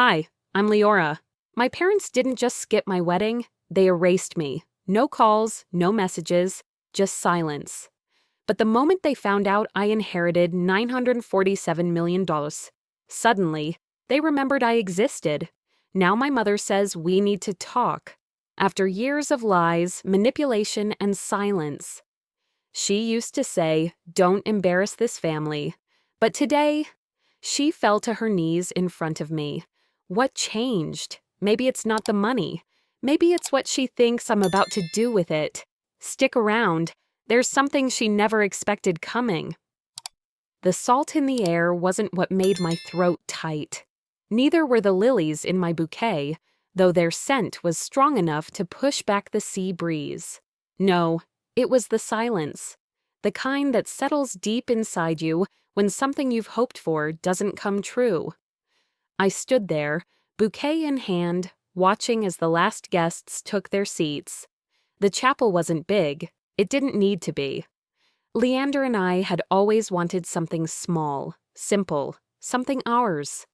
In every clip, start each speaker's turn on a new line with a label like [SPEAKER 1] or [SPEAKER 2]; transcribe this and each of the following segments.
[SPEAKER 1] Hi, I'm Leora. My parents didn't just skip my wedding, they erased me. No calls, no messages, just silence. But the moment they found out I inherited $947 million, suddenly, they remembered I existed. Now my mother says we need to talk. After years of lies, manipulation, and silence. She used to say, "Don't embarrass this family." But today, she fell to her knees in front of me. What changed? Maybe it's not the money. Maybe it's what she thinks I'm about to do with it. Stick around. There's something she never expected coming. The salt in the air wasn't what made my throat tight. Neither were the lilies in my bouquet, though their scent was strong enough to push back the sea breeze. No, it was the silence. The kind that settles deep inside you when something you've hoped for doesn't come true. I stood there, bouquet in hand, watching as the last guests took their seats. The chapel wasn't big. It didn't need to be. Leander and I had always wanted something small, simple, something ours.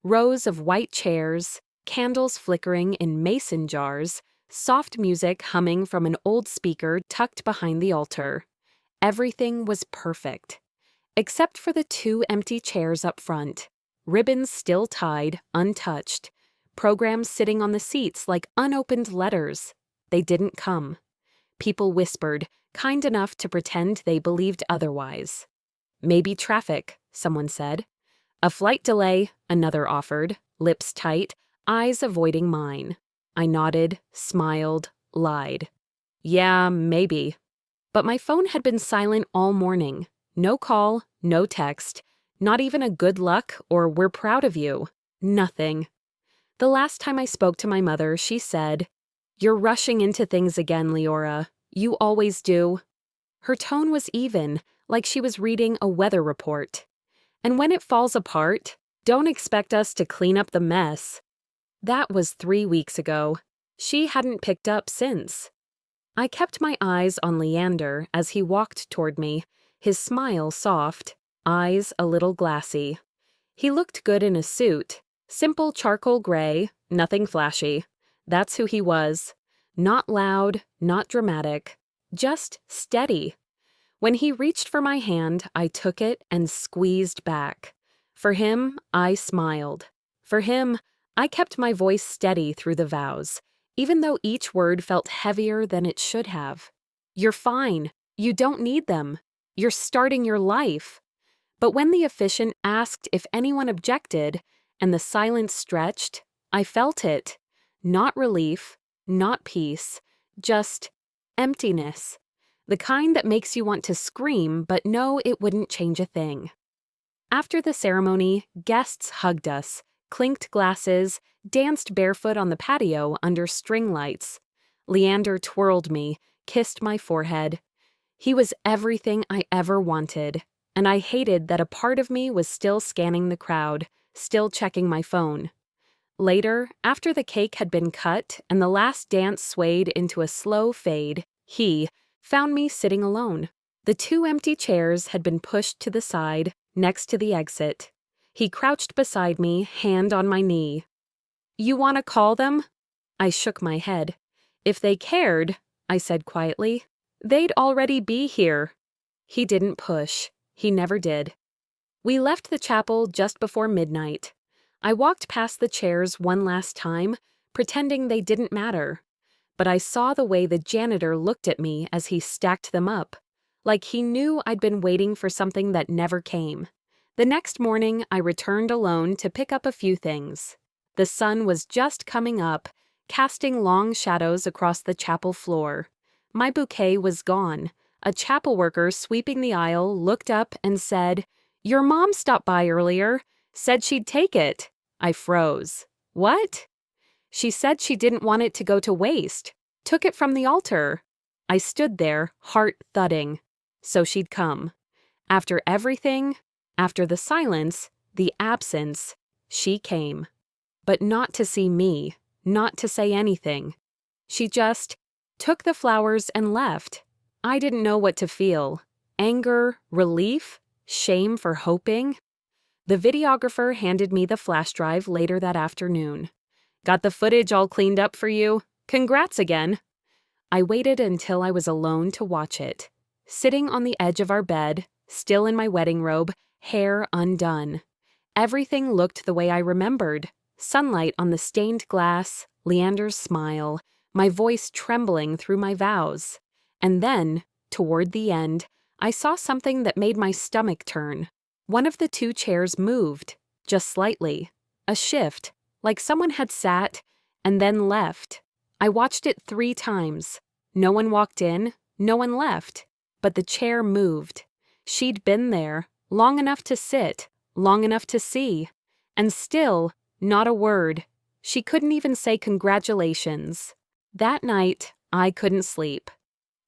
[SPEAKER 1] Rows of white chairs, candles flickering in mason jars, soft music humming from an old speaker tucked behind the altar. Everything was perfect. Except for the two empty chairs up front. Ribbons still tied, untouched. Programs sitting on the seats like unopened letters. They didn't come. People whispered, kind enough to pretend they believed otherwise. Maybe traffic, someone said. A flight delay, another offered, lips tight, eyes avoiding mine. I nodded, smiled, lied. Yeah, maybe. But my phone had been silent all morning. No call, no text, not even a good luck or we're proud of you. Nothing. The last time I spoke to my mother, she said, "You're rushing into things again, Leora. You always do." Her tone was even, like she was reading a weather report. And when it falls apart, don't expect us to clean up the mess. That was 3 weeks ago. She hadn't picked up since. I kept my eyes on Leander as he walked toward me, his smile soft, eyes a little glassy. He looked good in a suit, simple charcoal gray, nothing flashy. That's who he was. Not loud, not dramatic, just steady. When he reached for my hand, I took it and squeezed back. For him, I smiled. For him, I kept my voice steady through the vows, even though each word felt heavier than it should have. You're fine. You don't need them. You're starting your life. But when the officiant asked if anyone objected, and the silence stretched, I felt it. Not relief, not peace, just emptiness. The kind that makes you want to scream but know it wouldn't change a thing. After the ceremony, guests hugged us, clinked glasses, danced barefoot on the patio under string lights. Leander twirled me, kissed my forehead. He was everything I ever wanted, and I hated that a part of me was still scanning the crowd, still checking my phone. Later, after the cake had been cut and the last dance swayed into a slow fade, he found me sitting alone. The two empty chairs had been pushed to the side, next to the exit. He crouched beside me, hand on my knee. "You want to call them?" I shook my head. "If they cared," I said quietly, "they'd already be here." He didn't push. He never did. We left the chapel just before midnight. I walked past the chairs one last time, pretending they didn't matter. But I saw the way the janitor looked at me as he stacked them up, like he knew I'd been waiting for something that never came. The next morning, I returned alone to pick up a few things. The sun was just coming up, casting long shadows across the chapel floor. My bouquet was gone. A chapel worker sweeping the aisle looked up and said, "Your mom stopped by earlier, said she'd take it." I froze. "What?" "She said she didn't want it to go to waste. Took it from the altar." I stood there, heart thudding. So she'd come. After everything, after the silence, the absence, she came. But not to see me, not to say anything. She just took the flowers and left. I didn't know what to feel. Anger, relief, shame for hoping. The videographer handed me the flash drive later that afternoon. "Got the footage all cleaned up for you? Congrats again." I waited until I was alone to watch it. Sitting on the edge of our bed, still in my wedding robe, hair undone. Everything looked the way I remembered. Sunlight on the stained glass, Leander's smile, my voice trembling through my vows. And then, toward the end, I saw something that made my stomach turn. One of the two chairs moved, just slightly. A shift, like someone had sat and then left. I watched it 3 times. No one walked in, no one left. But the chair moved. She'd been there, long enough to sit, long enough to see. And still, not a word. She couldn't even say congratulations. That night, I couldn't sleep.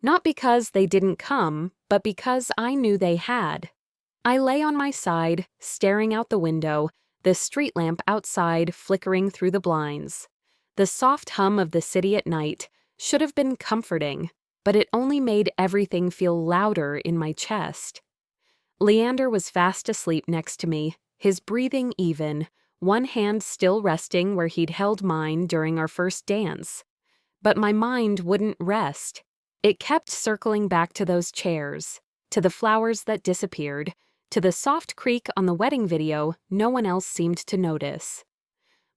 [SPEAKER 1] Not because they didn't come, but because I knew they had. I lay on my side, staring out the window, the street lamp outside flickering through the blinds. The soft hum of the city at night should have been comforting, but it only made everything feel louder in my chest. Leander was fast asleep next to me, his breathing even, one hand still resting where he'd held mine during our first dance. But my mind wouldn't rest. It kept circling back to those chairs, to the flowers that disappeared, to the soft creak on the wedding video no one else seemed to notice.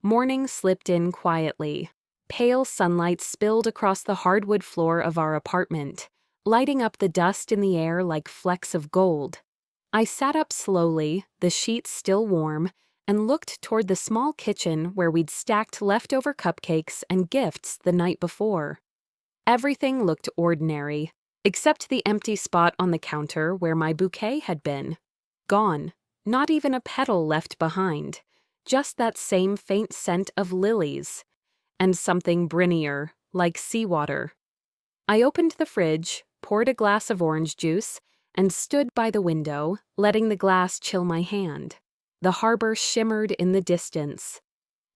[SPEAKER 1] Morning slipped in quietly. Pale sunlight spilled across the hardwood floor of our apartment, lighting up the dust in the air like flecks of gold. I sat up slowly, the sheets still warm, and looked toward the small kitchen where we'd stacked leftover cupcakes and gifts the night before. Everything looked ordinary, except the empty spot on the counter where my bouquet had been. Gone, not even a petal left behind, just that same faint scent of lilies, and something brinnier, like seawater. I opened the fridge, poured a glass of orange juice, and stood by the window, letting the glass chill my hand. The harbor shimmered in the distance.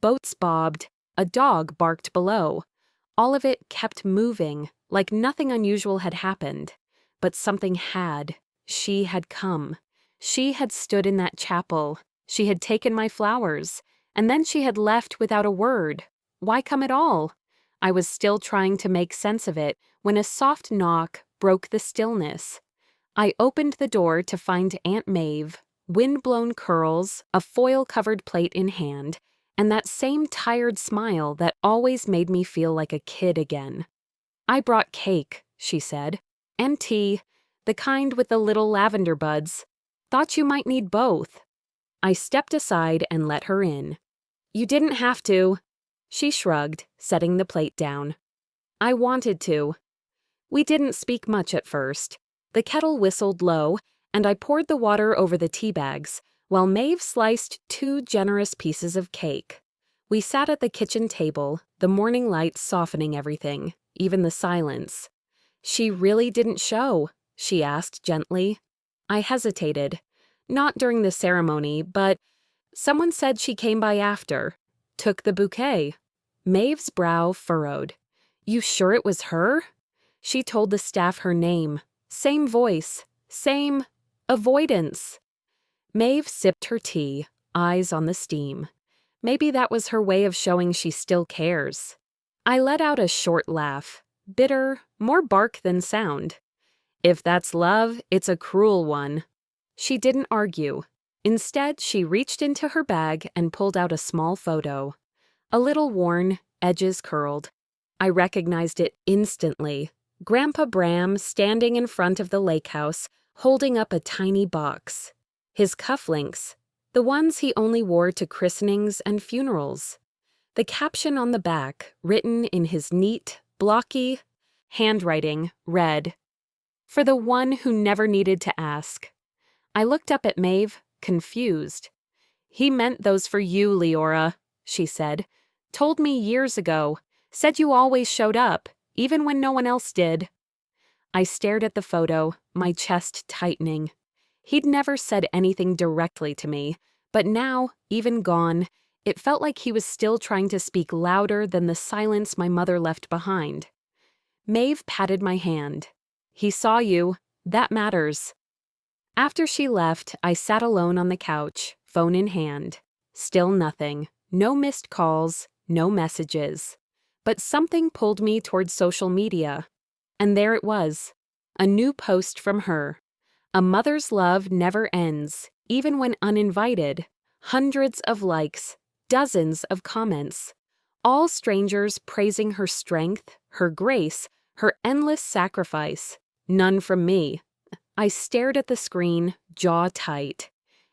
[SPEAKER 1] Boats bobbed, a dog barked below. All of it kept moving, like nothing unusual had happened. But something had. She had come. She had stood in that chapel. She had taken my flowers, and then she had left without a word. Why come at all? I was still trying to make sense of it when a soft knock broke the stillness. I opened the door to find Aunt Maeve, wind-blown curls, a foil-covered plate in hand, and that same tired smile that always made me feel like a kid again. "I brought cake," she said, "and tea, the kind with the little lavender buds. Thought you might need both." I stepped aside and let her in. "You didn't have to." She shrugged, setting the plate down. "I wanted to." We didn't speak much at first. The kettle whistled low, and I poured the water over the tea bags, while Maeve sliced 2 generous pieces of cake. We sat at the kitchen table, the morning light softening everything, even the silence. "She really didn't show?" she asked gently. I hesitated. Not during the ceremony, but someone said she came by after. Took the bouquet. Maeve's brow furrowed. "You sure it was her?" She told the staff her name. Same voice. Same avoidance. Maeve sipped her tea, eyes on the steam. Maybe that was her way of showing she still cares. I let out a short laugh. Bitter, more bark than sound. "If that's love, it's a cruel one." She didn't argue. Instead, she reached into her bag and pulled out a small photo. A little worn, edges curled. I recognized it instantly. Grandpa Bram standing in front of the lake house, holding up a tiny box. His cufflinks, the ones he only wore to christenings and funerals. The caption on the back, written in his neat, blocky handwriting, read, "For the one who never needed to ask." I looked up at Maeve, confused. "He meant those for you, Leora," she said. "Told me years ago. Said you always showed up, even when no one else did." I stared at the photo, my chest tightening. He'd never said anything directly to me, but now, even gone, it felt like he was still trying to speak louder than the silence my mother left behind. Maeve patted my hand. "He saw you. That matters." After she left, I sat alone on the couch, phone in hand. Still nothing. No missed calls, no messages. But something pulled me towards social media. And there it was. A new post from her. A mother's love never ends, even when uninvited. Hundreds of likes, dozens of comments. All strangers praising her strength, her grace, her endless sacrifice. None from me. I stared at the screen, jaw tight.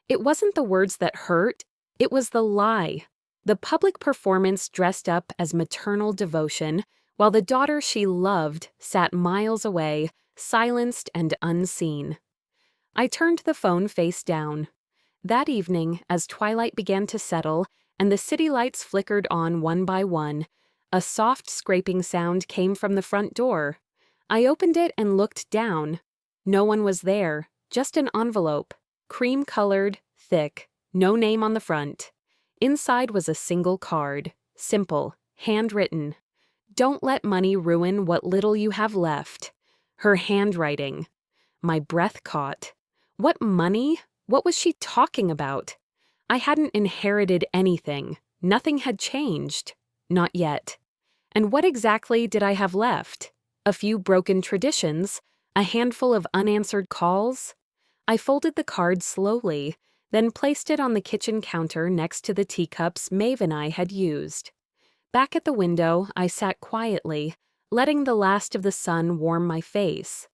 [SPEAKER 1] It wasn't the words that hurt, it was the lie. The public performance dressed up as maternal devotion, while the daughter she loved sat miles away, silenced and unseen. I turned the phone face down. That evening, as twilight began to settle and the city lights flickered on one by one, a soft scraping sound came from the front door. I opened it and looked down. No one was there, just an envelope, cream-colored, thick, no name on the front. Inside was a single card, simple, handwritten. Don't let money ruin what little you have left. Her handwriting. My breath caught. What money? What was she talking about? I hadn't inherited anything. Nothing had changed. Not yet. And what exactly did I have left? A few broken traditions? A handful of unanswered calls? I folded the card slowly, then placed it on the kitchen counter next to the teacups Maeve and I had used. Back at the window, I sat quietly, letting the last of the sun warm my face.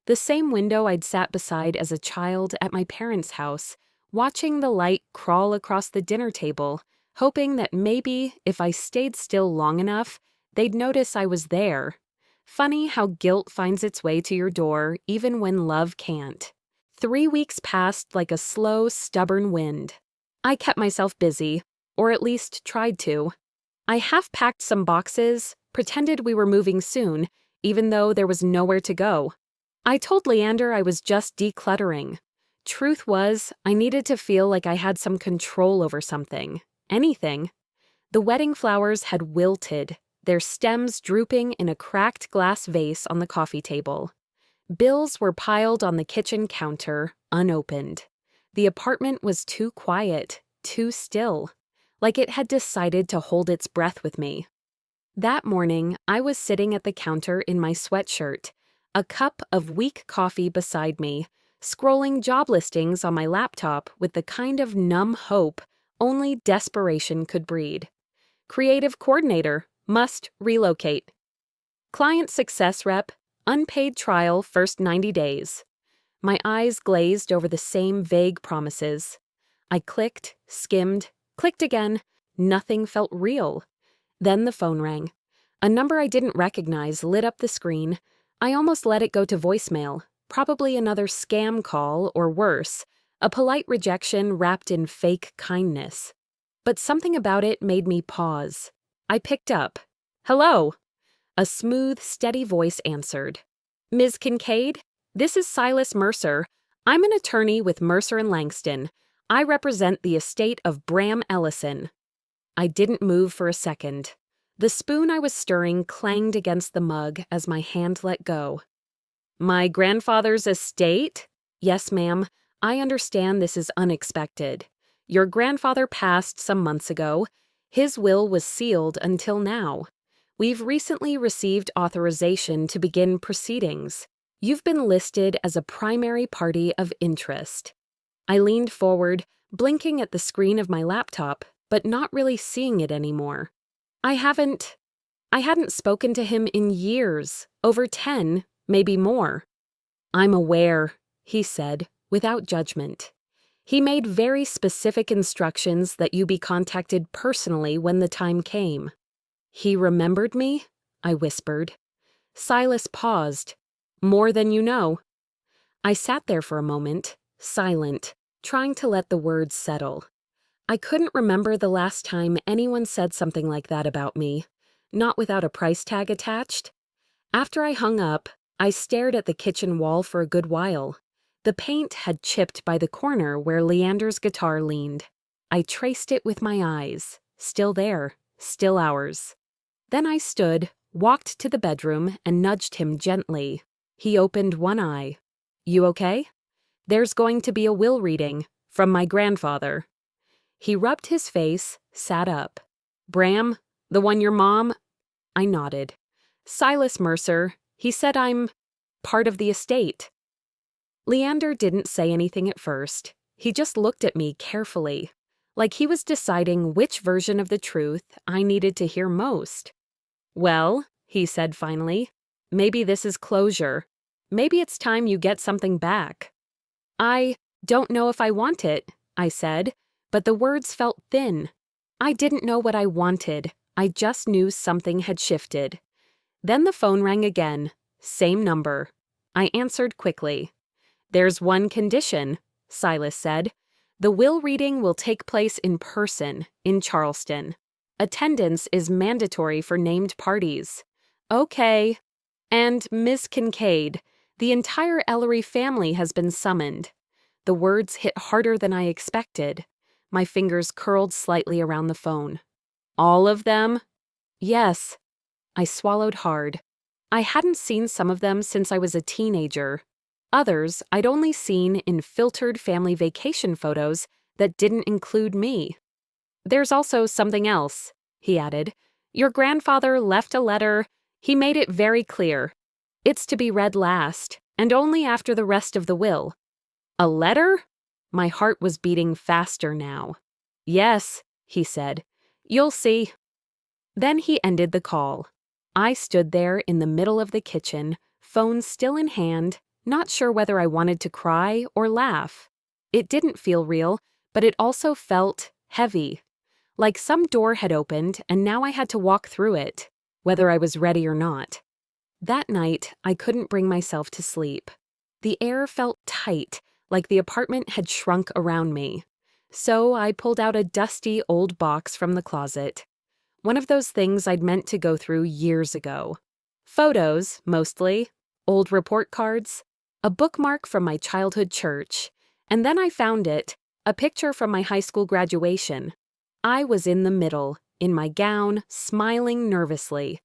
[SPEAKER 1] The same window I'd sat beside as a child at my parents' house, watching the light crawl across the dinner table, hoping that maybe, if I stayed still long enough, they'd notice I was there. Funny how guilt finds its way to your door even when love can't. 3 weeks passed like a slow, stubborn wind. I kept myself busy, or at least tried to. I half-packed some boxes, pretended we were moving soon, even though there was nowhere to go. I told Leander I was just decluttering. Truth was, I needed to feel like I had some control over something. Anything. The wedding flowers had wilted, their stems drooping in a cracked glass vase on the coffee table. Bills were piled on the kitchen counter, unopened. The apartment was too quiet, too still, like it had decided to hold its breath with me. That morning, I was sitting at the counter in my sweatshirt, a cup of weak coffee beside me, scrolling job listings on my laptop with the kind of numb hope only desperation could breed. Creative coordinator, must relocate. Client success rep, unpaid trial first 90 days. My eyes glazed over the same vague promises. I clicked, skimmed, clicked again. Nothing felt real. Then the phone rang. A number I didn't recognize lit up the screen. I almost let it go to voicemail, probably another scam call or worse, a polite rejection wrapped in fake kindness. But something about it made me pause. I picked up. Hello. A smooth, steady voice answered. Ms. Kincaid, this is Silas Mercer. I'm an attorney with Mercer and Langston. I represent the estate of Bram Ellison. I didn't move for a second. The spoon I was stirring clanged against the mug as my hand let go. My grandfather's estate? Yes, ma'am. I understand this is unexpected. Your grandfather passed some months ago. His will was sealed until now. We've recently received authorization to begin proceedings. You've been listed as a primary party of interest. I leaned forward, blinking at the screen of my laptop, but not really seeing it anymore. I hadn't spoken to him in years, over 10, maybe more. I'm aware, he said, without judgment. He made very specific instructions that you be contacted personally when the time came. He remembered me? I whispered. Silas paused. More than you know. I sat there for a moment, silent, trying to let the words settle. I couldn't remember the last time anyone said something like that about me, not without a price tag attached. After I hung up, I stared at the kitchen wall for a good while. The paint had chipped by the corner where Leander's guitar leaned. I traced it with my eyes. Still there, still ours. Then I stood, walked to the bedroom, and nudged him gently. He opened one eye. You okay? There's going to be a will reading, from my grandfather. He rubbed his face, sat up. Bram, the one your mom? I nodded. Silas Mercer. He said I'm part of the estate. Leander didn't say anything at first. He just looked at me carefully, like he was deciding which version of the truth I needed to hear most. Well, he said finally, maybe this is closure. Maybe it's time you get something back. I don't know if I want it, I said, but the words felt thin. I didn't know what I wanted. I just knew something had shifted. Then the phone rang again. Same number. I answered quickly. There's one condition, Silas said. The will reading will take place in person, in Charleston. Attendance is mandatory for named parties. Okay. And Miss Kincaid, the entire Ellery family has been summoned. The words hit harder than I expected. My fingers curled slightly around the phone. All of them? Yes. I swallowed hard. I hadn't seen some of them since I was a teenager. Others I'd only seen in filtered family vacation photos that didn't include me. There's also something else, he added. Your grandfather left a letter. He made it very clear. It's to be read last, and only after the rest of the will. A letter? My heart was beating faster now. Yes, he said. You'll see. Then he ended the call. I stood there in the middle of the kitchen, phone still in hand, not sure whether I wanted to cry or laugh. It didn't feel real, but it also felt heavy. Like some door had opened and now I had to walk through it, whether I was ready or not. That night, I couldn't bring myself to sleep. The air felt tight, like the apartment had shrunk around me. So I pulled out a dusty old box from the closet. One of those things I'd meant to go through years ago. Photos, mostly, old report cards, a bookmark from my childhood church, and then I found it, a picture from my high school graduation. I was in the middle, in my gown, smiling nervously.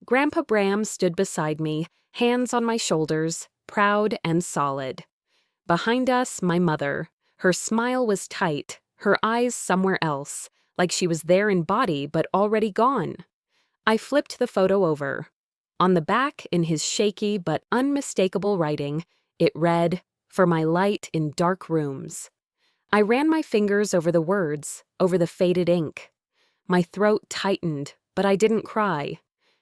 [SPEAKER 1] Grandpa Bram stood beside me, hands on my shoulders, proud and solid. Behind us, my mother. Her smile was tight, her eyes somewhere else, like she was there in body but already gone. I flipped the photo over. On the back, in his shaky but unmistakable writing, it read, "For my light in dark rooms." I ran my fingers over the words, over the faded ink. My throat tightened, but I didn't cry.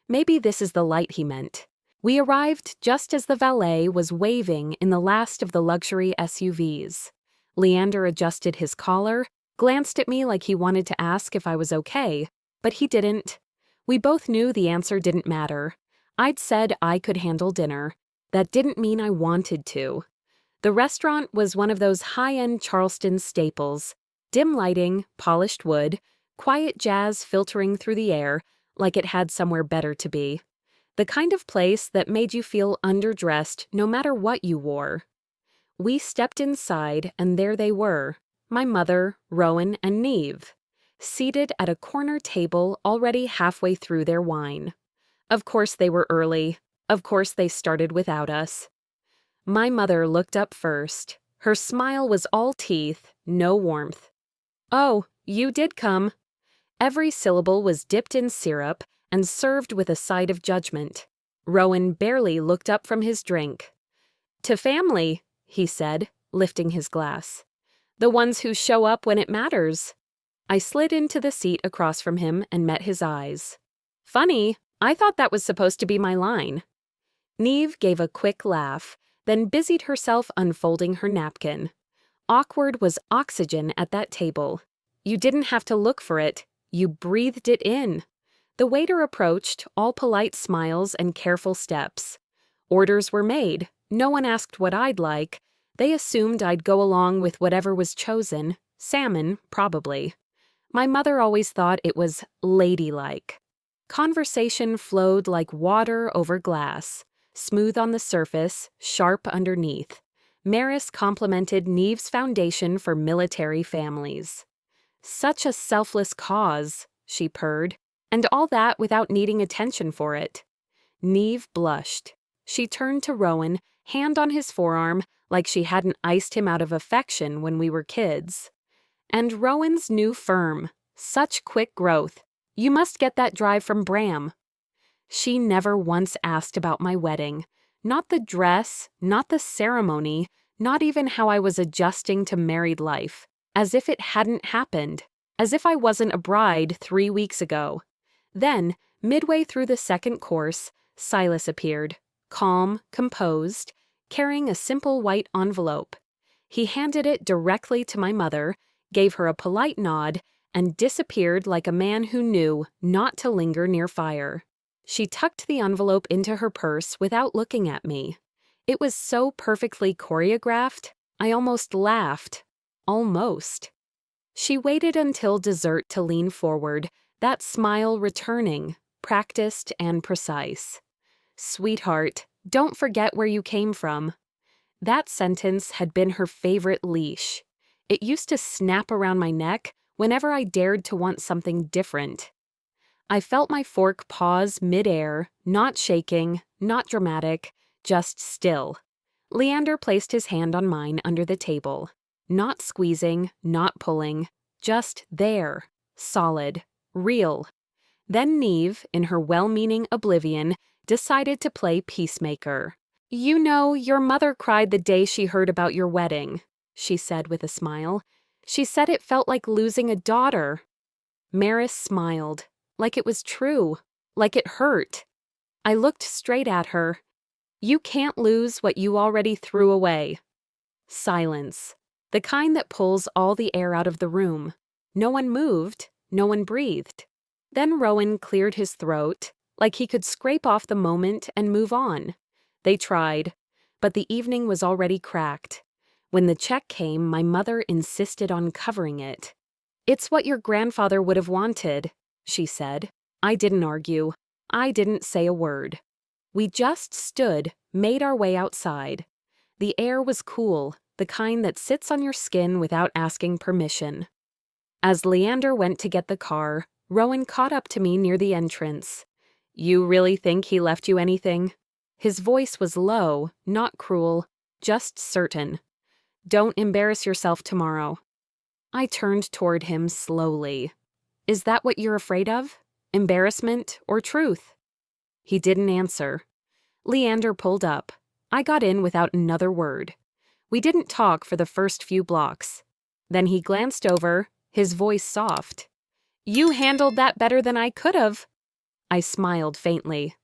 [SPEAKER 1] Maybe this is the light he meant. We arrived just as the valet was waving in the last of the luxury SUVs. Leander adjusted his collar, glanced at me like he wanted to ask if I was okay, but he didn't. We both knew the answer didn't matter. I'd said I could handle dinner. That didn't mean I wanted to. The restaurant was one of those high-end Charleston staples. Dim lighting, polished wood, quiet jazz filtering through the air, like it had somewhere better to be. The kind of place that made you feel underdressed no matter what you wore. We stepped inside, and there they were, my mother, Rowan, and Neve, seated at a corner table already halfway through their wine. Of course they were early. Of course they started without us. My mother looked up first. Her smile was all teeth, no warmth. "Oh, you did come." Every syllable was dipped in syrup and served with a side of judgment. Rowan barely looked up from his drink. "To family," he said, lifting his glass. "The ones who show up when it matters." I slid into the seat across from him and met his eyes. "Funny, I thought that was supposed to be my line." Neve gave a quick laugh, then busied herself unfolding her napkin. Awkward was oxygen at that table. You didn't have to look for it. You breathed it in. The waiter approached, all polite smiles and careful steps. Orders were made. No one asked what I'd like. They assumed I'd go along with whatever was chosen. Salmon, probably. My mother always thought it was ladylike. Conversation flowed like water over glass, smooth on the surface, sharp underneath. Maris complimented Neve's foundation for military families. "Such a selfless cause," she purred, and all that without needing attention for it. Neve blushed. She turned to Rowan, hand on his forearm, like she hadn't iced him out of affection when we were kids. And Rowan's new firm. Such quick growth. You must get that drive from Bram. She never once asked about my wedding. Not the dress, not the ceremony, not even how I was adjusting to married life. As if it hadn't happened. As if I wasn't a bride 3 weeks ago. Then, midway through the second course, Silas appeared, calm, composed, carrying a simple white envelope. He handed it directly to my mother, gave her a polite nod, and disappeared like a man who knew not to linger near fire. She tucked the envelope into her purse without looking at me. It was so perfectly choreographed, I almost laughed. Almost. She waited until dessert to lean forward, that smile returning, practiced and precise. Sweetheart, don't forget where you came from. That sentence had been her favorite leash. It used to snap around my neck whenever I dared to want something different. I felt my fork pause mid-air, not shaking, not dramatic, just still. Leander placed his hand on mine under the table. Not squeezing, not pulling, just there, solid, real. Then Neve, in her well-meaning oblivion, decided to play peacemaker. You know, your mother cried the day she heard about your wedding, she said with a smile. She said it felt like losing a daughter. Maris smiled, like it was true, like it hurt. I looked straight at her. You can't lose what you already threw away. Silence. The kind that pulls all the air out of the room. No one moved, no one breathed. Then Rowan cleared his throat, like he could scrape off the moment and move on. They tried, but the evening was already cracked. When the check came, my mother insisted on covering it. It's what your grandfather would have wanted, she said. I didn't argue. I didn't say a word. We just stood, made our way outside. The air was cool, the kind that sits on your skin without asking permission. As Leander went to get the car, Rowan caught up to me near the entrance. You really think he left you anything? His voice was low, not cruel, just certain. Don't embarrass yourself tomorrow. I turned toward him slowly. Is that what you're afraid of? Embarrassment or truth? He didn't answer. Leander pulled up. I got in without another word. We didn't talk for the first few blocks. Then he glanced over, his voice soft. You handled that better than I could have. I smiled faintly.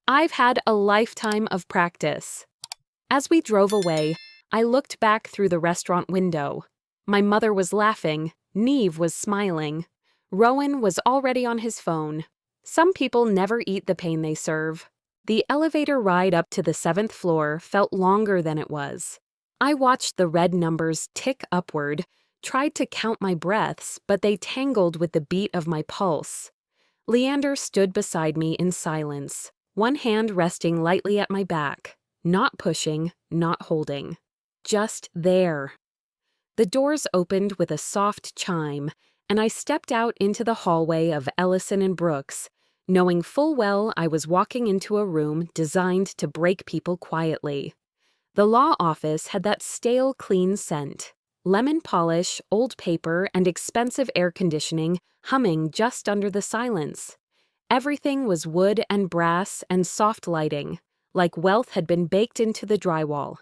[SPEAKER 1] I've had a lifetime of practice. As we drove away, I looked back through the restaurant window. My mother was laughing, Neve was smiling. Rowan was already on his phone. Some people never eat the pain they serve. The elevator ride up to the 7th floor felt longer than it was. I watched the red numbers tick upward, tried to count my breaths, but they tangled with the beat of my pulse. Leander stood beside me in silence, one hand resting lightly at my back, not pushing, not holding. Just there. The doors opened with a soft chime, and I stepped out into the hallway of Ellison and Brooks, knowing full well I was walking into a room designed to break people quietly. The law office had that stale, clean scent. Lemon polish, old paper, and expensive air conditioning humming just under the silence. Everything was wood and brass and soft lighting, like wealth had been baked into the drywall.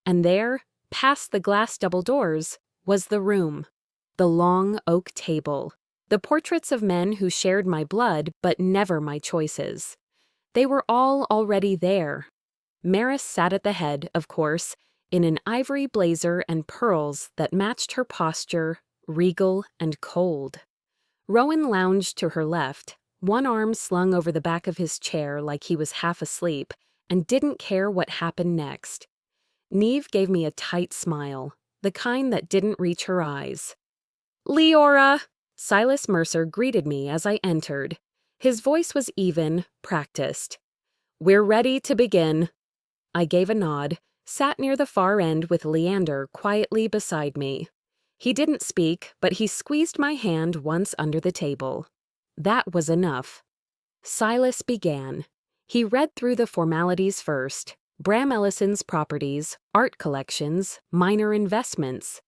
[SPEAKER 1] And there, past the glass double doors, was the room. The long oak table. The portraits of men who shared my blood but never my choices. They were all already there. Maris sat at the head, of course, in an ivory blazer and pearls that matched her posture, regal and cold. Rowan lounged to her left, one arm slung over the back of his chair like he was half asleep, and didn't care what happened next. Neve gave me a tight smile, the kind that didn't reach her eyes. Leora! Silas Mercer greeted me as I entered. His voice was even, practiced. We're ready to begin. I gave a nod, sat near the far end with Leander quietly beside me. He didn't speak, but he squeezed my hand once under the table. That was enough. Silas began. He read through the formalities first. Bram Ellison's properties, art collections, minor investments.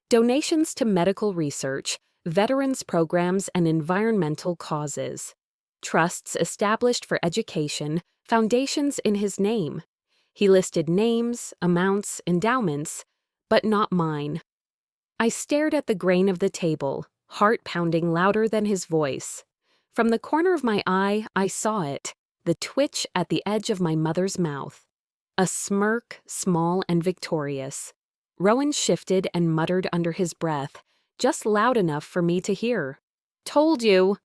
[SPEAKER 1] Donations to medical research, veterans programs, and environmental causes. Trusts established for education, foundations in his name. He listed names, amounts, endowments, but not mine. I stared at the grain of the table, heart pounding louder than his voice. From the corner of my eye, I saw it, the twitch at the edge of my mother's mouth. A smirk, small and victorious. Rowan shifted and muttered under his breath, just loud enough for me to hear. "Told you."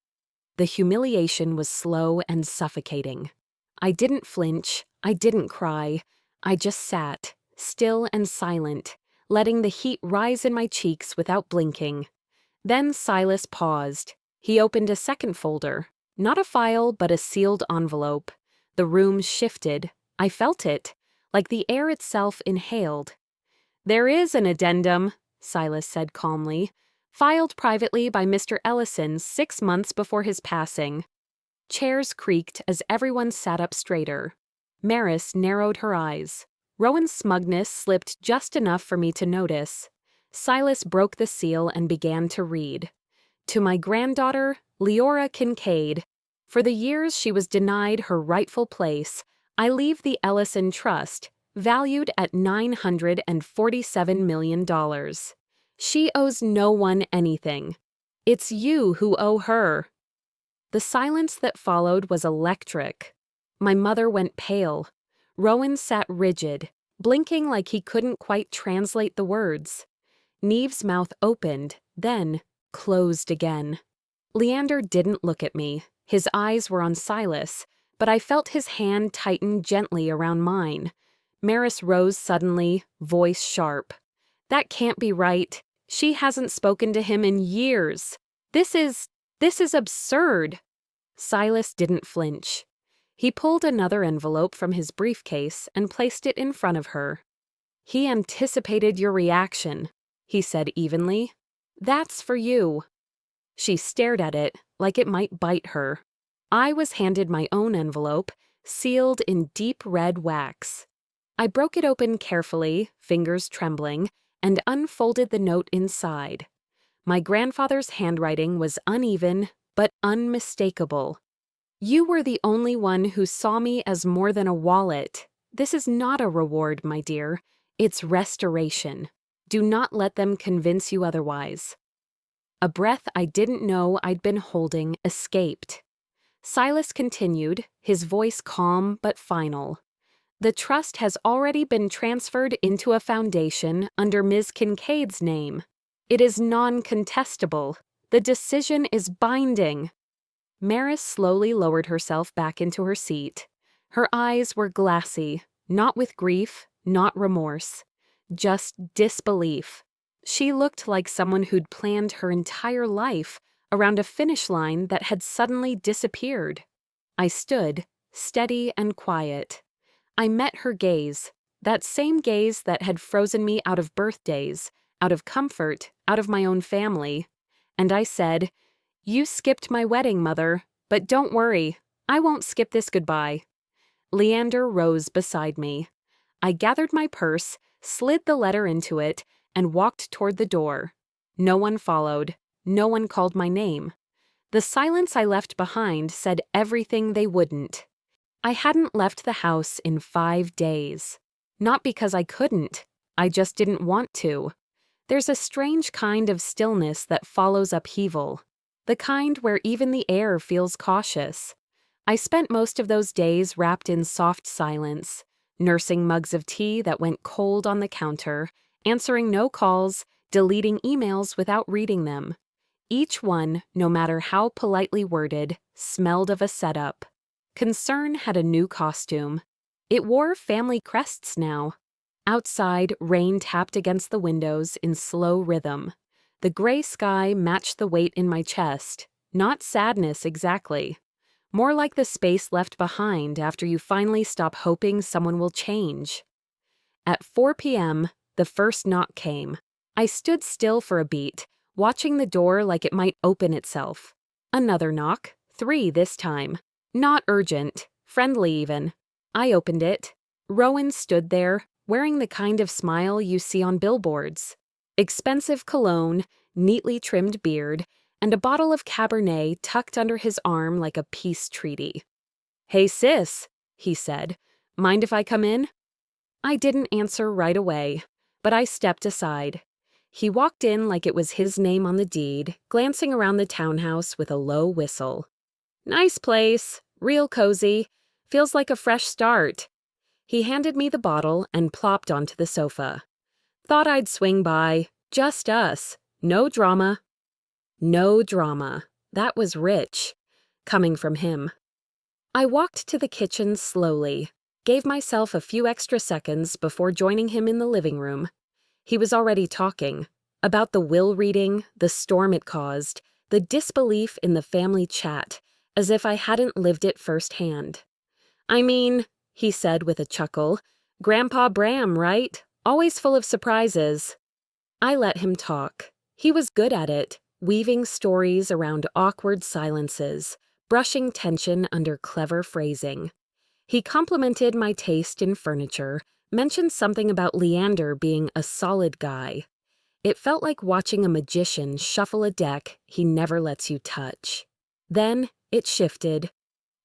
[SPEAKER 1] The humiliation was slow and suffocating. I didn't flinch, I didn't cry. I just sat, still and silent, letting the heat rise in my cheeks without blinking. Then Silas paused. He opened a second folder. Not a file, but a sealed envelope. The room shifted. I felt it, like the air itself inhaled. "There is an addendum," Silas said calmly, "filed privately by Mr. Ellison 6 months before his passing." Chairs creaked as everyone sat up straighter. Maris narrowed her eyes. Rowan's smugness slipped just enough for me to notice. Silas broke the seal and began to read. "To my granddaughter, Leora Kincaid. For the years she was denied her rightful place, I leave the Ellison Trust, valued at $947 million. She owes no one anything. It's you who owe her." The silence that followed was electric. My mother went pale. Rowan sat rigid, blinking like he couldn't quite translate the words. Neve's mouth opened, then closed again. Leander didn't look at me. His eyes were on Silas, but I felt his hand tighten gently around mine. Maris rose suddenly, voice sharp. "That can't be right. She hasn't spoken to him in years. This is absurd." Silas didn't flinch. He pulled another envelope from his briefcase and placed it in front of her. "He anticipated your reaction," he said evenly. "That's for you." She stared at it like it might bite her. I was handed my own envelope, sealed in deep red wax. I broke it open carefully, fingers trembling, and unfolded the note inside. My grandfather's handwriting was uneven, but unmistakable. "You were the only one who saw me as more than a wallet. This is not a reward, my dear. It's restoration. Do not let them convince you otherwise." A breath I didn't know I'd been holding escaped. Silas continued, his voice calm but final. "The trust has already been transferred into a foundation under Ms. Kincaid's name. It is non-contestable. The decision is binding." Maris slowly lowered herself back into her seat. Her eyes were glassy, not with grief, not remorse, just disbelief. She looked like someone who'd planned her entire life around a finish line that had suddenly disappeared. I stood, steady and quiet. I met her gaze, that same gaze that had frozen me out of birthdays, out of comfort, out of my own family. And I said, "You skipped my wedding, Mother, but don't worry, I won't skip this goodbye." Leander rose beside me. I gathered my purse, slid the letter into it, and walked toward the door. No one followed. No one called my name. The silence I left behind said everything they wouldn't. I hadn't left the house in 5 days. Not because I couldn't. I just didn't want to. There's a strange kind of stillness that follows upheaval. The kind where even the air feels cautious. I spent most of those days wrapped in soft silence, nursing mugs of tea that went cold on the counter, answering no calls, deleting emails without reading them. Each one, no matter how politely worded, smelled of a setup. Concern had a new costume. It wore family crests now. Outside, rain tapped against the windows in slow rhythm. The gray sky matched the weight in my chest. Not sadness exactly. More like the space left behind after you finally stop hoping someone will change. At 4 p.m., the first knock came. I stood still for a beat, watching the door like it might open itself. Another knock, 3 this time. Not urgent, friendly even. I opened it. Rowan stood there, wearing the kind of smile you see on billboards. Expensive cologne, neatly trimmed beard, and a bottle of Cabernet tucked under his arm like a peace treaty. "Hey sis," he said, "mind if I come in?" I didn't answer right away, but I stepped aside. He walked in like it was his name on the deed, glancing around the townhouse with a low whistle. "Nice place, real cozy, feels like a fresh start." He handed me the bottle and plopped onto the sofa. "Thought I'd swing by, just us, no drama." No drama. That was rich, coming from him. I walked to the kitchen slowly, gave myself a few extra seconds before joining him in the living room. He was already talking about the will reading, the storm it caused, the disbelief in the family chat, as if I hadn't lived it firsthand. "I mean," he said with a chuckle, "Grandpa Bram, right? Always full of surprises." I let him talk. He was good at it, weaving stories around awkward silences, brushing tension under clever phrasing. He complimented my taste in furniture, mentioned something about Leander being a solid guy. It felt like watching a magician shuffle a deck he never lets you touch. Then it shifted.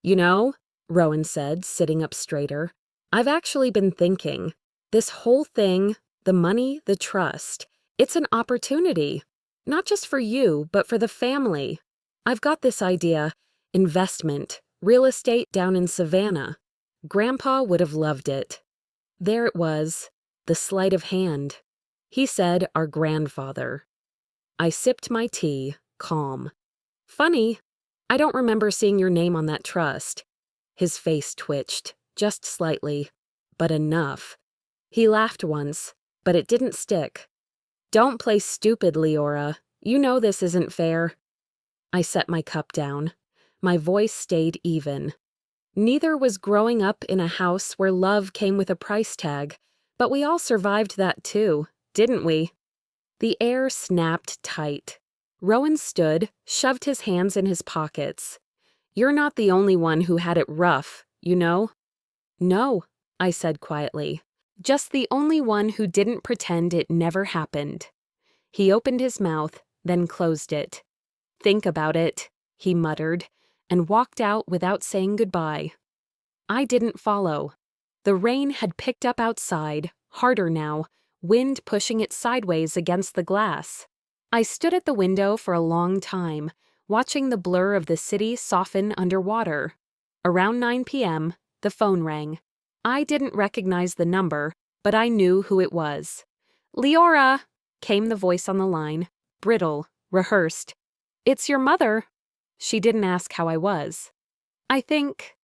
[SPEAKER 1] "You know," Rowan said, sitting up straighter, "I've actually been thinking. This whole thing, the money, the trust, it's an opportunity. Not just for you, but for the family. I've got this idea, investment, real estate down in Savannah. Grandpa would have loved it." There it was, the sleight of hand. He said our grandfather. I sipped my tea, calm. "Funny, I don't remember seeing your name on that trust." His face twitched, just slightly, but enough. He laughed once, but it didn't stick. "Don't play stupid, Leora. You know this isn't fair." I set my cup down. My voice stayed even. Neither was growing up in a house where love came with a price tag, but we all survived that too, didn't we? The air snapped tight. Rowan stood, shoved his hands in his pockets. "You're not the only one who had it rough, you know?" "No," I said quietly. "Just the only one who didn't pretend it never happened." He opened his mouth, then closed it. "Think about it," he muttered, and walked out without saying goodbye. I didn't follow. The rain had picked up outside, harder now, wind pushing it sideways against the glass. I stood at the window for a long time, watching the blur of the city soften underwater. Around 9 p.m., the phone rang. I didn't recognize the number, but I knew who it was. "Leora," came the voice on the line, brittle, rehearsed. "It's your mother." She didn't ask how I was. I think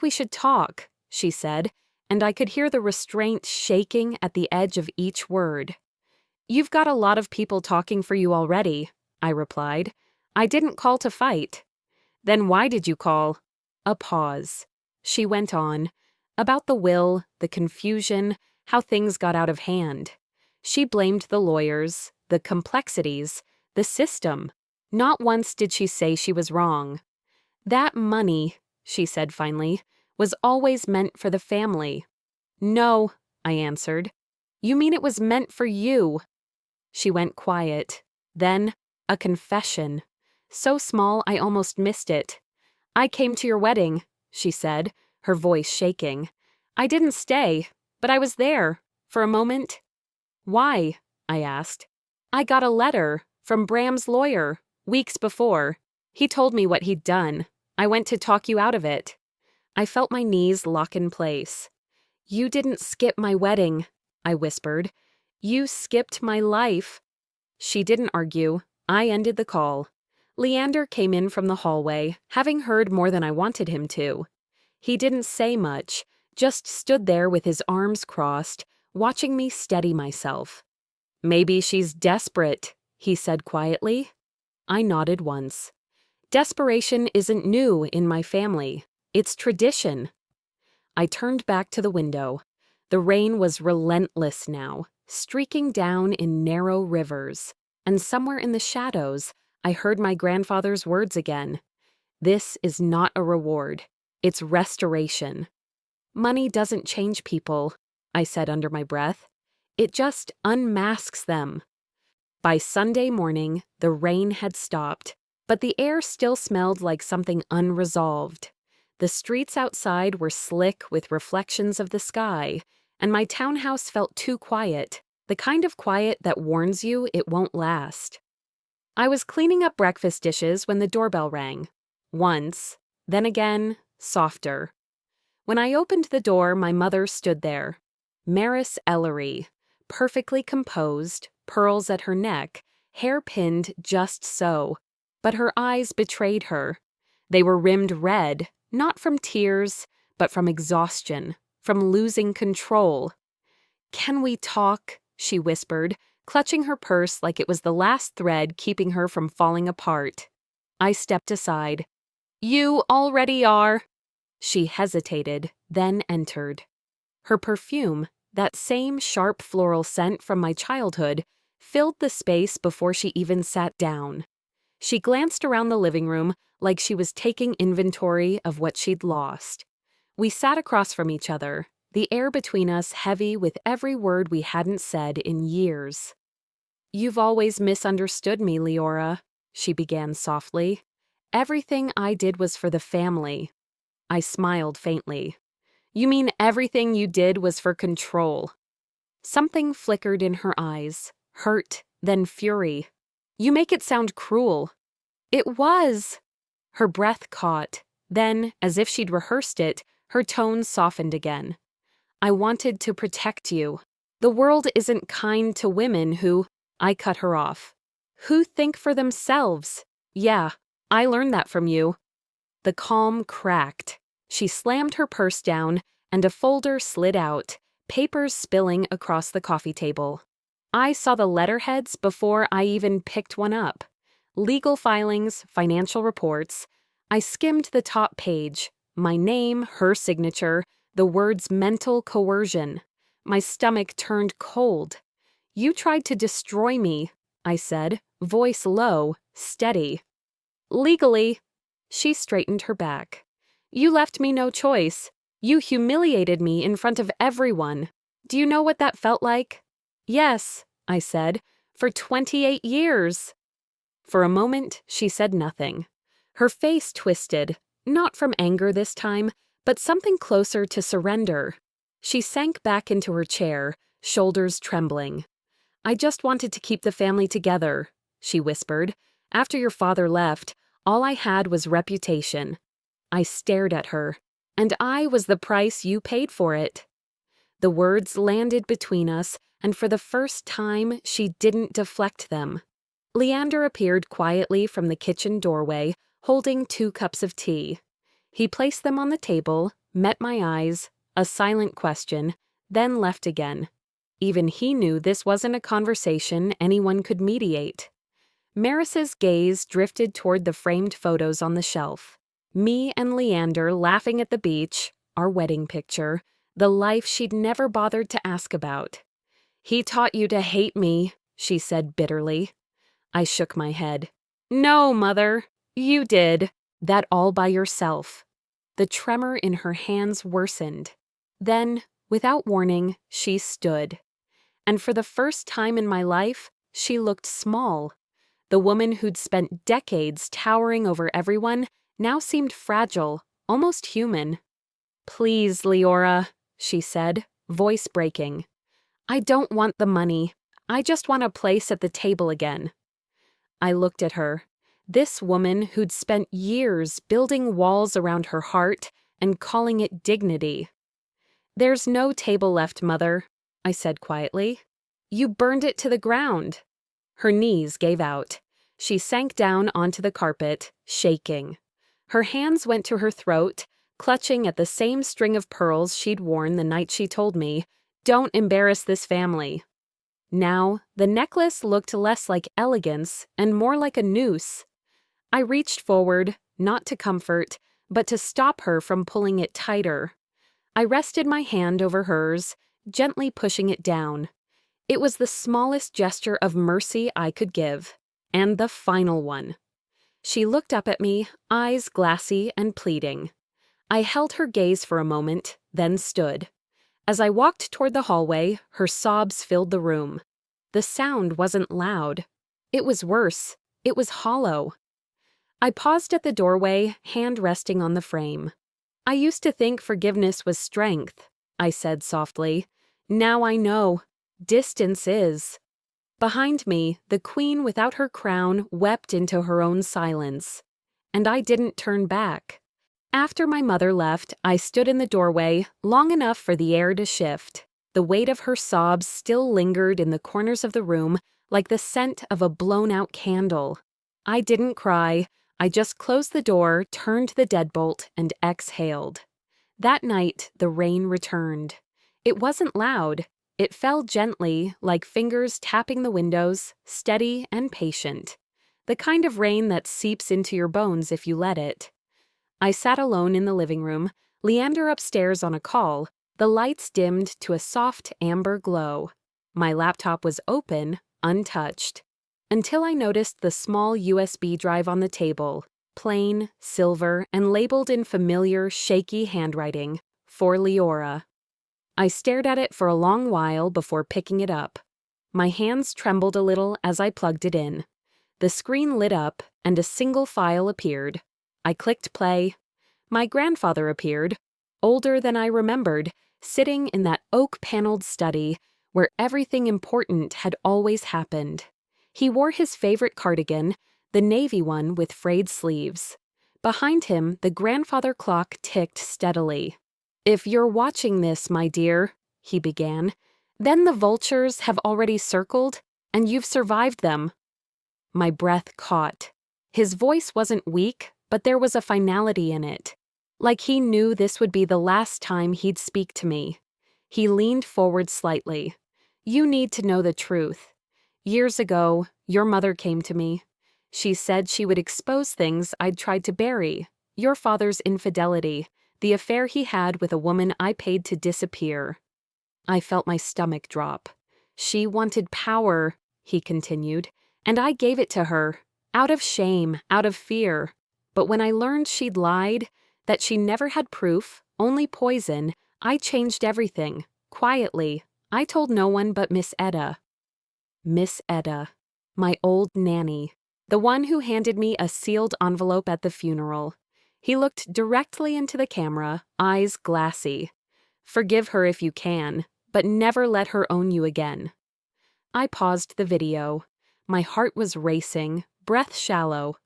[SPEAKER 1] we should talk," she said, and I could hear the restraint shaking at the edge of each word. "You've got a lot of people talking for you already," I replied. "I didn't call to fight." "Then why did you call?" A pause. She went on, about the will, the confusion, how things got out of hand. She blamed the lawyers, the complexities, the system. Not once did she say she was wrong. "That money," she said finally, "was always meant for the family." "No," I answered. "You mean it was meant for you?" She went quiet. Then, a confession. So small I almost missed it. "I came to your wedding," she said, her voice shaking. "I didn't stay, but I was there, for a moment." "Why?" I asked. "I got a letter from Bram's lawyer, weeks before. He told me what he'd done. I went to talk you out of it." I felt my knees lock in place. "You didn't skip my wedding," I whispered. "You skipped my life." She didn't argue. I ended the call. Leander came in from the hallway, having heard more than I wanted him to. He didn't say much, just stood there with his arms crossed, watching me steady myself. "Maybe she's desperate," he said quietly. I nodded once. Desperation isn't new in my family. It's tradition. I turned back to the window. The rain was relentless now, streaking down in narrow rivers, and somewhere in the shadows, I heard my grandfather's words again. "This is not a reward. It's restoration." "Money doesn't change people," I said under my breath. "It just unmasks them." By Sunday morning, the rain had stopped, but the air still smelled like something unresolved. The streets outside were slick with reflections of the sky, and my townhouse felt too quiet, the kind of quiet that warns you it won't last. I was cleaning up breakfast dishes when the doorbell rang. Once, then again, softer. When I opened the door, my mother stood there. Maris Ellery, perfectly composed, pearls at her neck, hair pinned just so, but her eyes betrayed her. They were rimmed red, not from tears, but from exhaustion, from losing control. "Can we talk?" she whispered, clutching her purse like it was the last thread keeping her from falling apart. I stepped aside. "You already are." She hesitated, then entered. Her perfume, that same sharp floral scent from my childhood, filled the space before she even sat down. She glanced around the living room like she was taking inventory of what she'd lost. We sat across from each other, the air between us heavy with every word we hadn't said in years. "You've always misunderstood me, Leora," she began softly. "Everything I did was for the family." I smiled faintly. "You mean everything you did was for control?" Something flickered in her eyes, hurt, then fury. "You make it sound cruel." "It was." Her breath caught. Then, as if she'd rehearsed it, her tone softened again. "I wanted to protect you. The world isn't kind to women who—" I cut her off. "Who think for themselves. Yeah, I learned that from you." The calm cracked. She slammed her purse down, and a folder slid out, papers spilling across the coffee table. I saw the letterheads before I even picked one up. Legal filings, financial reports. I skimmed the top page. My name, her signature, the words mental coercion. My stomach turned cold. "You tried to destroy me," I said, voice low, steady. "Legally." She straightened her back. "You left me no choice. You humiliated me in front of everyone. Do you know what that felt like?" "Yes," I said, "for 28 years." For a moment, she said nothing. Her face twisted, not from anger this time, but something closer to surrender. She sank back into her chair, shoulders trembling. "I just wanted to keep the family together," she whispered. "After your father left, all I had was reputation." I stared at her. "And I was the price you paid for it." The words landed between us, and for the first time, she didn't deflect them. Leander appeared quietly from the kitchen doorway, holding 2 cups of tea. He placed them on the table, met my eyes, a silent question, then left again. Even he knew this wasn't a conversation anyone could mediate. Maris's gaze drifted toward the framed photos on the shelf. Me and Leander laughing at the beach, our wedding picture, the life she'd never bothered to ask about. "He taught you to hate me," she said bitterly. I shook my head. "No, Mother. You did. That all by yourself." The tremor in her hands worsened. Then, without warning, she stood. And for the first time in my life, she looked small. The woman who'd spent decades towering over everyone now seemed fragile, almost human. "Please, Leora," she said, voice breaking. "I don't want the money. I just want a place at the table again." I looked at her. This woman who'd spent years building walls around her heart and calling it dignity. "There's no table left, Mother," I said quietly. "You burned it to the ground." Her knees gave out. She sank down onto the carpet, shaking. Her hands went to her throat, clutching at the same string of pearls she'd worn the night she told me, "Don't embarrass this family." Now, the necklace looked less like elegance and more like a noose. I reached forward, not to comfort, but to stop her from pulling it tighter. I rested my hand over hers, gently pushing it down. It was the smallest gesture of mercy I could give, and the final one. She looked up at me, eyes glassy and pleading. I held her gaze for a moment, then stood. As I walked toward the hallway, her sobs filled the room. The sound wasn't loud, It was worse. It was hollow. I paused at the doorway, hand resting on the frame. I used to think forgiveness was strength, I said softly. Now I know. Distance is. Behind me, the queen without her crown wept into her own silence. And I didn't turn back. After my mother left, I stood in the doorway long enough for the air to shift. The weight of her sobs still lingered in the corners of the room like the scent of a blown-out candle. I didn't cry. I just closed the door, turned the deadbolt, and exhaled. That night, the rain returned. It wasn't loud. It fell gently, like fingers tapping the windows, steady and patient. The kind of rain that seeps into your bones if you let it. I sat alone in the living room, Leander upstairs on a call, the lights dimmed to a soft amber glow. My laptop was open, untouched, until I noticed the small USB drive on the table, plain, silver, and labeled in familiar, shaky handwriting, for Leora. I stared at it for a long while before picking it up. My hands trembled a little as I plugged it in. The screen lit up, and a single file appeared. I clicked play. My grandfather appeared, older than I remembered, sitting in that oak-paneled study where everything important had always happened. He wore his favorite cardigan, the navy one with frayed sleeves. Behind him, the grandfather clock ticked steadily. "If you're watching this, my dear," he began, "then the vultures have already circled, and you've survived them." My breath caught. His voice wasn't weak, but there was a finality in it. Like he knew this would be the last time he'd speak to me. He leaned forward slightly. "You need to know the truth. Years ago, your mother came to me. She said she would expose things I'd tried to bury. Your father's infidelity, the affair he had with a woman I paid to disappear." I felt my stomach drop. "She wanted power," he continued, "and I gave it to her, out of shame, out of fear. But when I learned she'd lied, that she never had proof, only poison, I changed everything, quietly. I told no one but Miss Etta." Miss Etta, my old nanny, the one who handed me a sealed envelope at the funeral. He looked directly into the camera, eyes glassy. "Forgive her if you can, but never let her own you again." I paused the video. My heart was racing, breath shallow.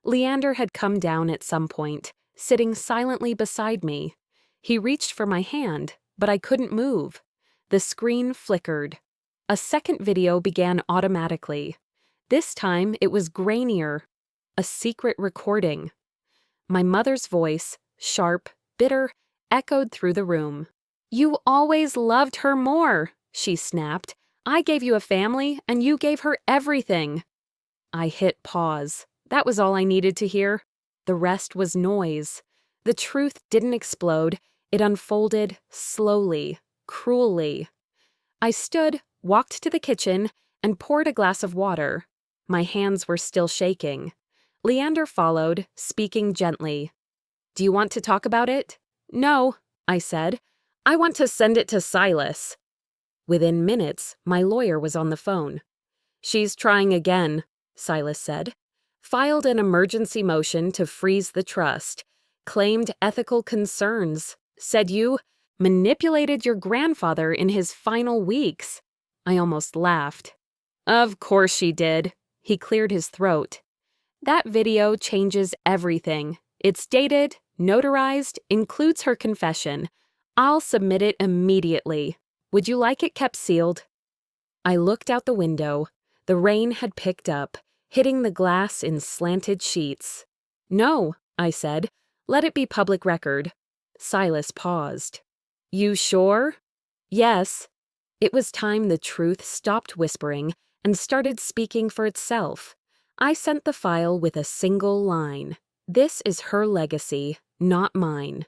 [SPEAKER 1] Leander had come down at some point, sitting silently beside me. He reached for my hand, but I couldn't move. The screen flickered. A second video began automatically. This time it was grainier. A secret recording. My mother's voice, sharp, bitter, echoed through the room. "You always loved her more," she snapped. "I gave you a family, and you gave her everything." I hit pause. That was all I needed to hear. The rest was noise. The truth didn't explode. It unfolded slowly, cruelly. I stood, walked to the kitchen, and poured a glass of water. My hands were still shaking. Leander followed, speaking gently. "Do you want to talk about it?" "No," I said. "I want to send it to Silas." Within minutes, my lawyer was on the phone. "She's trying again," Silas said. "Filed an emergency motion to freeze the trust. Claimed ethical concerns. Said you manipulated your grandfather in his final weeks." I almost laughed. "Of course she did." He cleared his throat. "That video changes everything. It's dated, notarized, includes her confession. I'll submit it immediately. Would you like it kept sealed?" I looked out the window. The rain had picked up, hitting the glass in slanted sheets. "No," I said. "Let it be public record." Silas paused. "You sure?" "Yes." It was time the truth stopped whispering and started speaking for itself. I sent the file with a single line. "This is her legacy, not mine."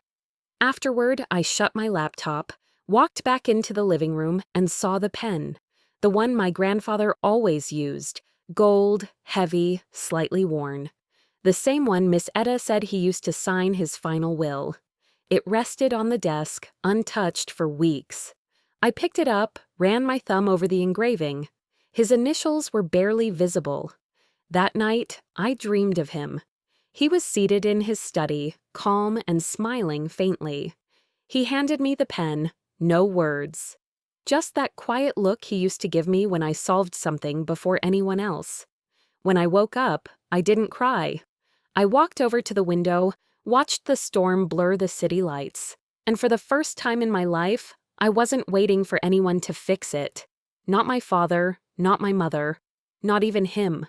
[SPEAKER 1] Afterward, I shut my laptop, walked back into the living room, and saw the pen. The one my grandfather always used, gold, heavy, slightly worn. The same one Miss Etta said he used to sign his final will. It rested on the desk, untouched for weeks. I picked it up, ran my thumb over the engraving. His initials were barely visible. That night, I dreamed of him. He was seated in his study, calm and smiling faintly. He handed me the pen, no words. Just that quiet look he used to give me when I solved something before anyone else. When I woke up, I didn't cry. I walked over to the window, watched the storm blur the city lights, and for the first time in my life, I wasn't waiting for anyone to fix it. Not my father, not my mother, not even him.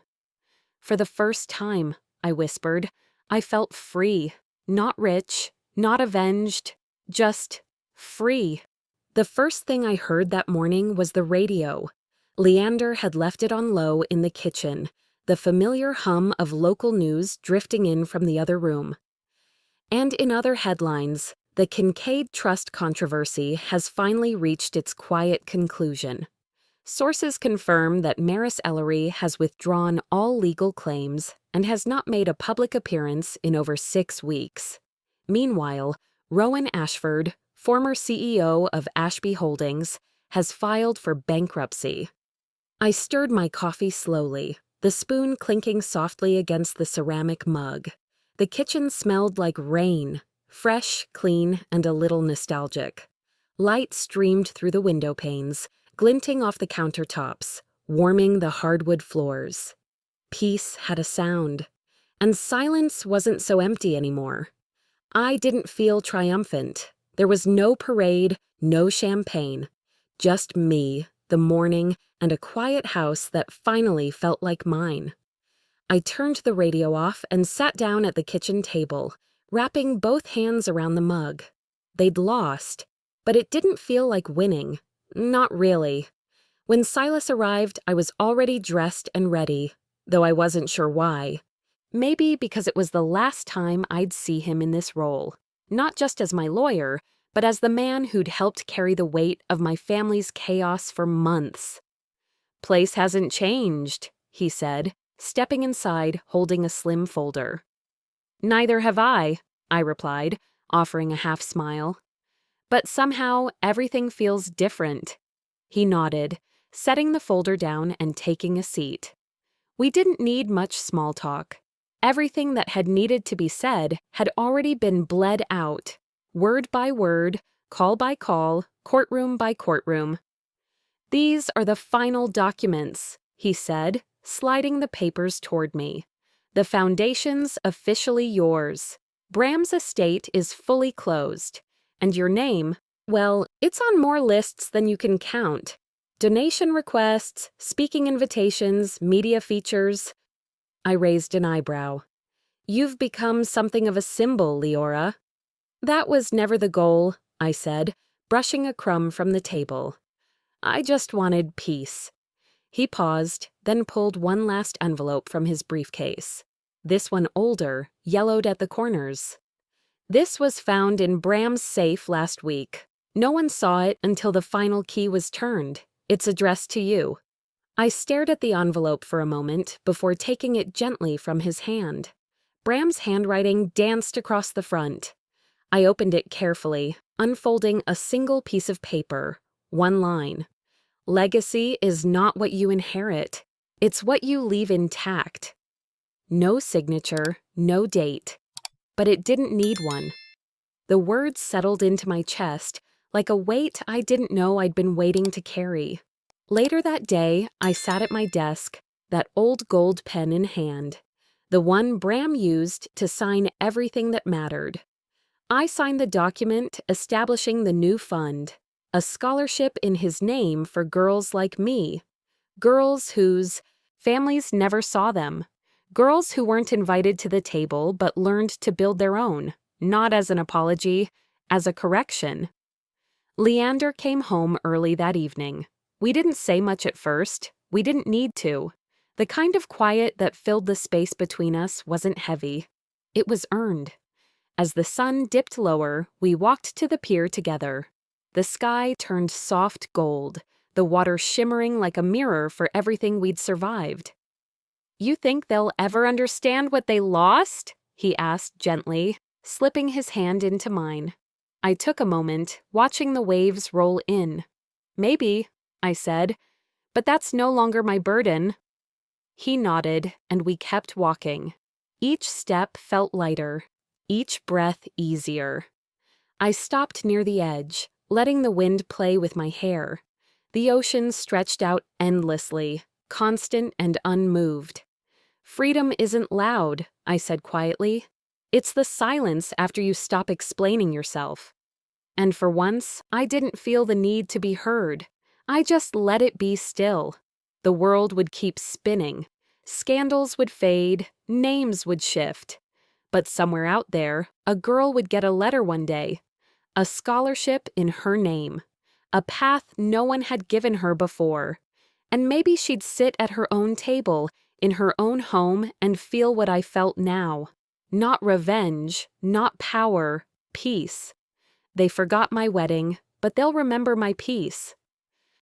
[SPEAKER 1] For the first time, I whispered, I felt free, not rich, not avenged, just free. The first thing I heard that morning was the radio. Leander had left it on low in the kitchen, the familiar hum of local news drifting in from the other room. And in other headlines, the Kincaid Trust controversy has finally reached its quiet conclusion. Sources confirm that Maris Ellery has withdrawn all legal claims and has not made a public appearance in over 6 weeks. Meanwhile, Rowan Ashford, former CEO of Ashby Holdings, has filed for bankruptcy. I stirred my coffee slowly, the spoon clinking softly against the ceramic mug. The kitchen smelled like rain, fresh, clean, and a little nostalgic. Light streamed through the window panes, glinting off the countertops, warming the hardwood floors. Peace had a sound, and silence wasn't so empty anymore. I didn't feel triumphant. There was no parade, no champagne. Just me, the morning, and a quiet house that finally felt like mine. I turned the radio off and sat down at the kitchen table, wrapping both hands around the mug. They'd lost, but it didn't feel like winning. Not really. When Silas arrived, I was already dressed and ready, though I wasn't sure why. Maybe because it was the last time I'd see him in this role, not just as my lawyer, but as the man who'd helped carry the weight of my family's chaos for months. "Place hasn't changed," he said, stepping inside, holding a slim folder. "Neither have I," I replied, offering a half smile. "But somehow everything feels different." He nodded, setting the folder down and taking a seat. We didn't need much small talk. Everything that had needed to be said had already been bled out, word by word, call by call, courtroom by courtroom. "These are the final documents," he said, sliding the papers toward me. "The foundation's officially yours. Bram's estate is fully closed. And your name, well, it's on more lists than you can count. Donation requests, speaking invitations, media features." I raised an eyebrow. "You've become something of a symbol, Leora." "That was never the goal," I said, brushing a crumb from the table. "I just wanted peace." He paused, then pulled one last envelope from his briefcase. This one older, yellowed at the corners. "This was found in Bram's safe last week. No one saw it until the final key was turned. It's addressed to you." I stared at the envelope for a moment before taking it gently from his hand. Bram's handwriting danced across the front. I opened it carefully, unfolding a single piece of paper, one line. "Legacy is not what you inherit. It's what you leave intact." No signature, no date. But it didn't need one. The words settled into my chest like a weight I didn't know I'd been waiting to carry. Later that day, I sat at my desk, that old gold pen in hand, the one Bram used to sign everything that mattered. I signed the document establishing the new fund, a scholarship in his name for girls like me, girls whose families never saw them, girls who weren't invited to the table but learned to build their own, not as an apology, as a correction. Leander came home early that evening. We didn't say much at first. We didn't need to. The kind of quiet that filled the space between us wasn't heavy. It was earned. As the sun dipped lower, we walked to the pier together. The sky turned soft gold, the water shimmering like a mirror for everything we'd survived. "You think they'll ever understand what they lost?" he asked gently, slipping his hand into mine. I took a moment, watching the waves roll in. "Maybe," I said, "but that's no longer my burden." He nodded, and we kept walking. Each step felt lighter, each breath easier. I stopped near the edge, letting the wind play with my hair. The ocean stretched out endlessly, constant and unmoved. "Freedom isn't loud," I said quietly. "It's the silence after you stop explaining yourself." And for once, I didn't feel the need to be heard. I just let it be still. The world would keep spinning. Scandals would fade, names would shift. But somewhere out there, a girl would get a letter one day. A scholarship in her name. A path no one had given her before. And maybe she'd sit at her own table, in her own home, and feel what I felt now. Not revenge, not power, peace. They forgot my wedding, but they'll remember my peace.